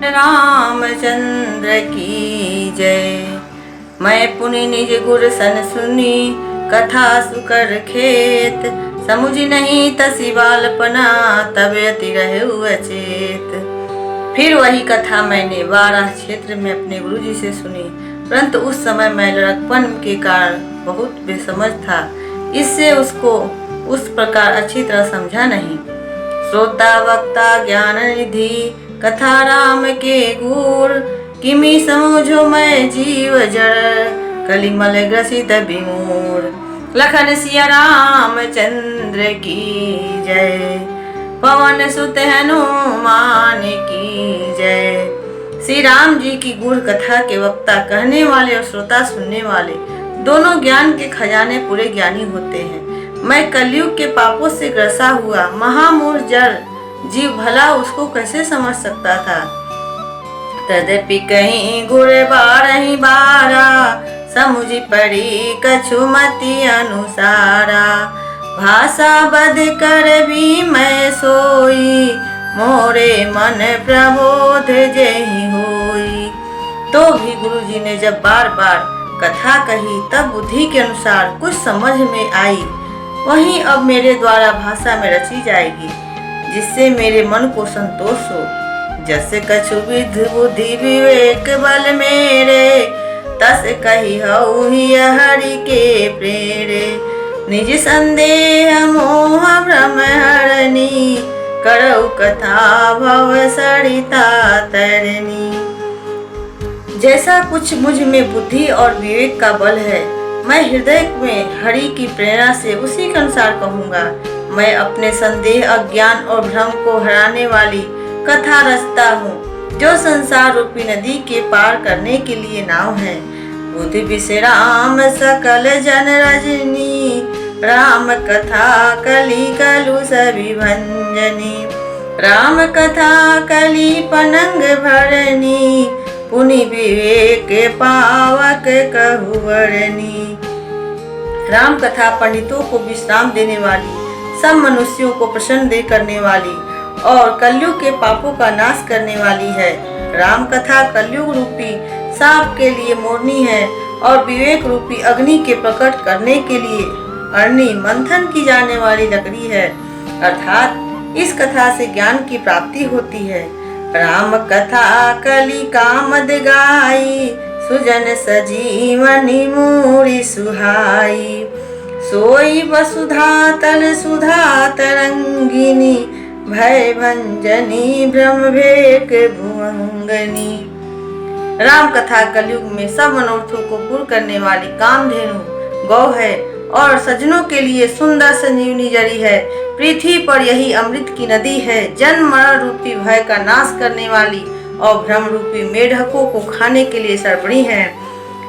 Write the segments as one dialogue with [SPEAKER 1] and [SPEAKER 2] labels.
[SPEAKER 1] रामचंद्र की जय। मैं पुनि निज गुर सन सुनी, कथा सुकर खेत। समुझ नहीं तसी बालपना, तब अति रहु अचेत। फिर वही कथा मैंने वाराह क्षेत्र में अपने गुरुजी से सुनी, परंतु उस समय मैं लड़कपन के कारण बहुत बेसमझ था, इससे उसको उस प्रकार अच्छी तरह समझा नहीं। श्रोता वक्ता ज्ञान निधि, कथा राम के गुर। किमि समझो मैं जीव जड़, कलिमल ग्रसित विमूढ़। लखन सिया रामचंद्र की जय। पवन सुत हनुमान की जय। श्री राम जी की गुड़ कथा के वक्ता कहने वाले और श्रोता सुनने वाले दोनों ज्ञान के खजाने पूरे ज्ञानी होते हैं। मैं कलयुग के पापों से ग्रसा हुआ महामूढ़ जड़ जीव भला उसको कैसे समझ सकता था। तदपि कहीं गुर बारहि बारा, समुझ पड़ी कछुमति अनुसारा। भाषा बद कर भी मैं सोई, मोरे मन प्रबोध जेहि होई। तो भी गुरुजी ने जब बार बार कथा कही तब बुद्धि के अनुसार कुछ समझ में आई, वहीं अब मेरे द्वारा भाषा में रची जाएगी, जिससे मेरे मन को संतोष हो। जैसे कछु विधि बुद्धि विवेक बल मेरे, तस कही हऊ ही हरि के प्रेरे। निज संदेह मोह भ्रम हरनी, करऊ कथा भव सरिता तरनी। जैसा कुछ मुझ में बुद्धि और विवेक का बल है, मैं हृदय में हरि की प्रेरणा से उसी के अनुसार कहूँगा। मैं अपने संदेह अज्ञान और भ्रम को हराने वाली कथा रचता हूँ, जो संसार रूपी नदी के पार करने के लिए नाव है। बुद्धि विश्राम सकल जन रजनी, राम कथा कली कलु सभी भंजनी। राम कथा कली पनंग भरनी, पुनि विवेक पावक कहु वरनी। राम कथा पंडितों को विश्राम देने वाली, सब मनुष्यों को प्रसन्न करने वाली और कलयुग के पापों का नाश करने वाली है। राम कथा कलयुग रूपी सांप के लिए मोरनी है और विवेक रूपी अग्नि के प्रकट करने के लिए अरणी मंथन की जाने वाली लकड़ी है। अर्थात इस कथा से ज्ञान की प्राप्ति होती है। राम कथा कली कामद गाई, सुजन सजीवनी मूरी सुहाई। सोई वसुधा तल सुधा तरंगिनी, भय भंजनी ब्रह्म भेक भुवंगनी। राम कथा कलयुग में सब मनोरथों को पूर्ण करने वाली कामधेनु गौ है और सज्जनों के लिए सुंदर संजीवनी जड़ी है। पृथ्वी पर यही अमृत की नदी है, जन्म मरण रूपी भय का नाश करने वाली और भ्रम रूपी मेढकों को खाने के लिए सर्पणी है।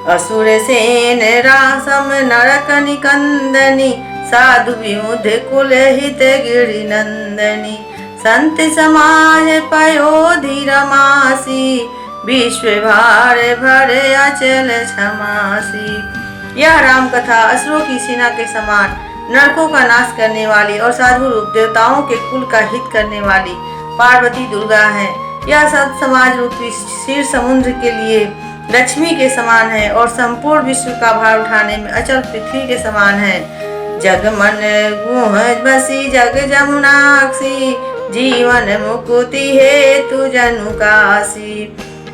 [SPEAKER 1] असुर सेन रासम नरक निकंदनी, साधु विमुध कुल हित गिरि नंदनी। संत समाज पयोधि रमासी, विश्व भार भर अचल क्षमासी। यह राम कथा असुरों की सेना के समान नरकों का नाश करने वाली और साधु रूप देवताओं के कुल का हित करने वाली पार्वती दुर्गा है। यह सत समाज रूपी क्षीर समुद्र के लिए लक्ष्मी के समान है और संपूर्ण विश्व का भार उठाने में अचल पृथ्वी के समान है। जग मन गुह बसी जग जमुनाक्षी, जीवन मुकुति हेतु जनु काशी।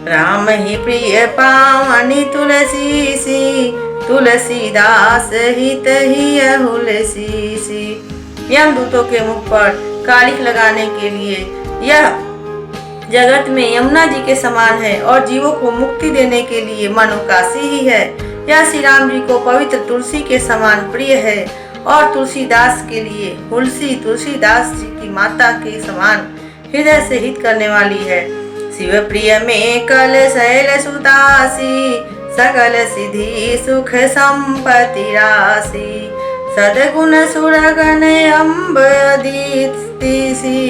[SPEAKER 1] राम ही प्रिय पावनी तुलसी सी, तुलसीदास हित ही हुलसी। यमदूतों के मुख पर कालिख लगाने के लिए यह जगत में यमुना जी के समान है और जीवों को मुक्ति देने के लिए मनु काशी ही है। यह श्री राम जी को पवित्र तुलसी के समान प्रिय है और तुलसीदास के लिए हुलसी तुलसीदास जी की माता के समान हृदय से हित करने वाली है। शिव प्रिय में कल शैल सुदासी, सकल सिद्धि सुख संपत्ति राशि। सदगुण सुरगण अम्ब दीप्तिसी,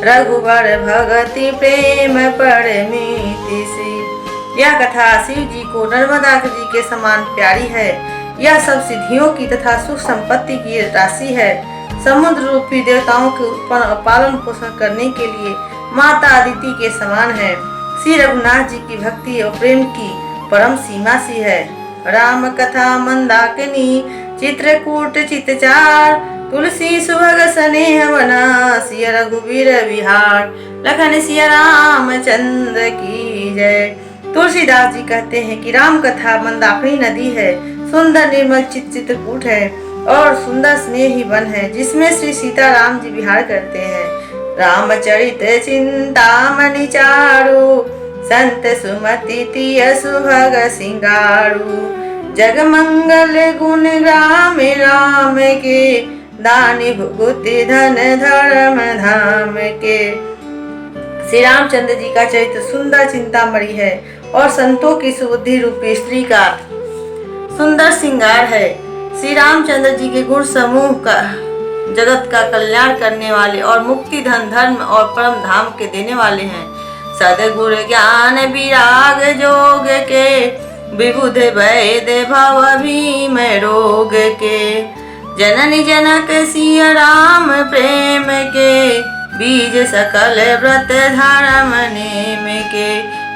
[SPEAKER 1] रघुवर भगति प्रेम परमीति सी। यह कथा शिव जी को नर्मदा जी के समान प्यारी है। यह सब सिद्धियों की तथा सुख संपत्ति की राशि है। समुद्र रूपी देवताओं के उत्पन्न और पालन पोषण करने के लिए माता अदिति के समान है। श्री रघुनाथ जी की भक्ति और प्रेम की परम सीमा सी है। राम कथा मंदाकिनी चित्रकूट चितचार, तुलसी सुभग स्नेह वना, सिया रघुवीर विहार। लखन सिया रामचंद्र की जय। तुलसीदास जी कहते हैं कि राम कथा मंदाकिनी नदी है, सुंदर निर्मल चित्रकूट है और सुंदर स्नेही वन है, जिसमें श्री सीताराम जी विहार करते हैं। रामचरित चिंतामणि चारु, संत सुमति तिय सुभग सिंगारू। जग मंगल गुण राम राम के, दानी भुगुति धन धर्म धाम के। श्री रामचंद्र जी का चरित्र सुंदर चिंतामणि है और संतों की सुबुद्धि रूपी स्त्री का सुंदर श्रृंगार है। श्री रामचंद्र जी के गुण समूह का जगत का कल्याण करने वाले और मुक्ति धन धर्म और परम धाम के देने वाले हैं। सदगुर ज्ञान विराग जोग के, विबुध वैद भव भीम रोग के। जननी जनक सिया राम प्रेम के, बीज सकल व्रत धर्म नेम के।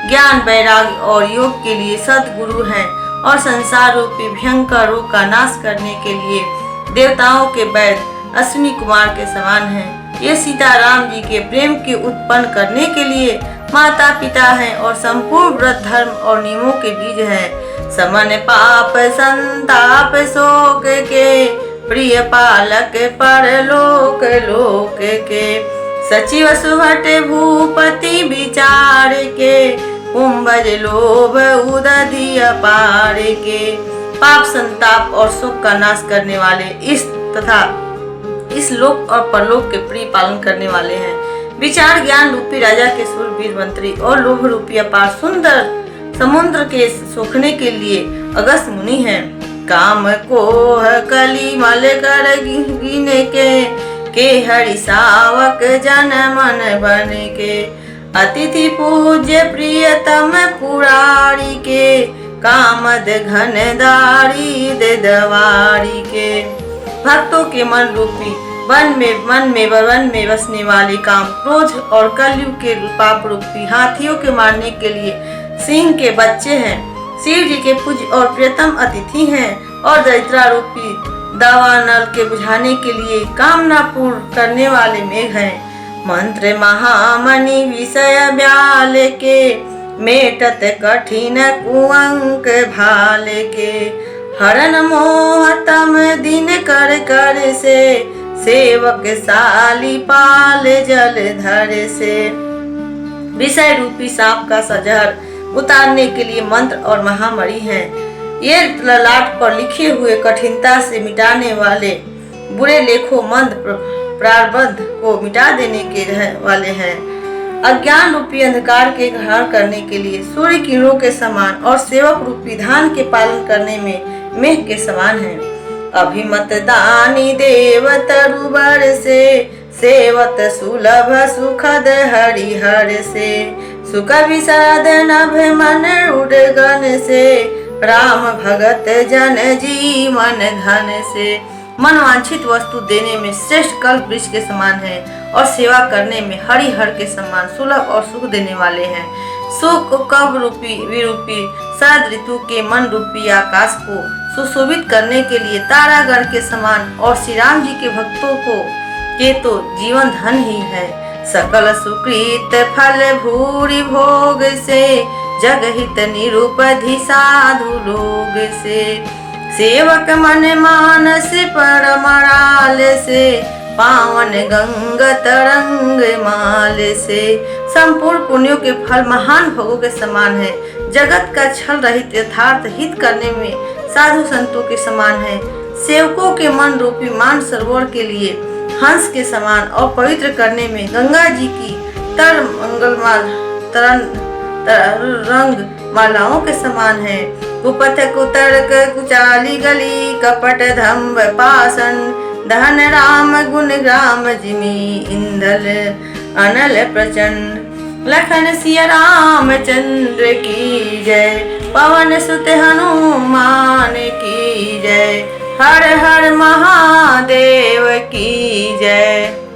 [SPEAKER 1] ज्ञान वैराग और योग के लिए सदगुरु हैं और संसार रूपी भयंकर रोग का नाश करने के लिए देवताओं के वैद्य अश्विनी कुमार के समान हैं। ये सीताराम जी के प्रेम के उत्पन्न करने के लिए माता पिता हैं और संपूर्ण व्रत धर्म और नियमों के बीज हैं। समन पाप संताप शोक के, प्रिय पालक परलोक लोक के। सचिव सुभट भूपति विचार के, कुंभज लोभ उदधि अपार के। पाप संताप और सुख का नाश करने वाले इस तथा इस लोक और परलोक के प्रिय पालन करने वाले हैं। विचार ज्ञान रूपी राजा के सूरवीर मंत्री और लोभ रूपी अपार सुंदर समुद्र के सोखने के लिए अगस्त मुनि हैं। काम कोह कली मल कर गिने के हरि सावक जन मन बन के। अतिथि पूज्य प्रियतम पुरारी के, कामद घन दारी दे दवारी के। भक्तों के मन रूपी वन में बसने वाले काम क्रोध और कलयुग के पाप रूपी हाथियों के मारने के लिए सिंह के बच्चे हैं। शिव जी के पूज्य और प्रियतम अतिथि हैं और दरिद्रा रूपी दावानल के बुझाने के लिए कामना पूर्ण करने वाले मेघ हैं। मंत्र महामणि विषय ब्याल के, मेटत कठिन कुअंक भाल के। हरण मोहतम दिन कर कर से, सेवक साली पाल जल धर से। विषय रूपी सांप का सजहर उतारने के लिए मंत्र और महामणि हैं। ये ललाट पर लिखे हुए कठिनता से मिटाने वाले बुरे लेखों मंद प्रारब्ध को मिटा देने के वाले हैं। अज्ञान रूपी अंधकार के ग्रहण करने के लिए सूर्य किरणों के समान और सेवक रूपी धान के पालन करने में मेघ के समान है। अभिमत दानी देव तरुबर से, सेवत सुलभ सुखद हरिहर से। सुख विषाद नभ मन उडगन से, राम भगत जन जीवन धन से। मनवांछित वस्तु देने में श्रेष्ठ कल्प वृक्ष के समान है और सेवा करने में हरिहर के समान सुलभ और सुख देने वाले हैं। सुख कव रूपी विरूपी शरद ऋतु के मन रूपी आकाश को सुशोभित करने के लिए तारागण के समान और श्री राम जी के भक्तों के तो जीवन धन ही है। सकल सुकृत फल भूरि भोग से, जगहित निरुपधि साधु लोग से। सेवक मन मानस परमराल से, पावन गंग तरंग माल से। संपूर्ण पुण्यों के फल महान भोगों के समान है। जगत का छल रहित यथार्थ हित करने में साधु संतों के समान है। सेवकों के मन रूपी मान सरोवर के लिए हंस के समान और पवित्र करने में गंगा जी की तर रंग मालाओं के समान है। कुपथ कुतर्क कुचाली गली, कपट धम्ब पासन, धन राम गुण ग्राम जिमी इंदल अनल प्रचंड। लखन सिया रामचंद्र की जय, पवन सुत हनुमान की जय। हर हर महादेव की जय।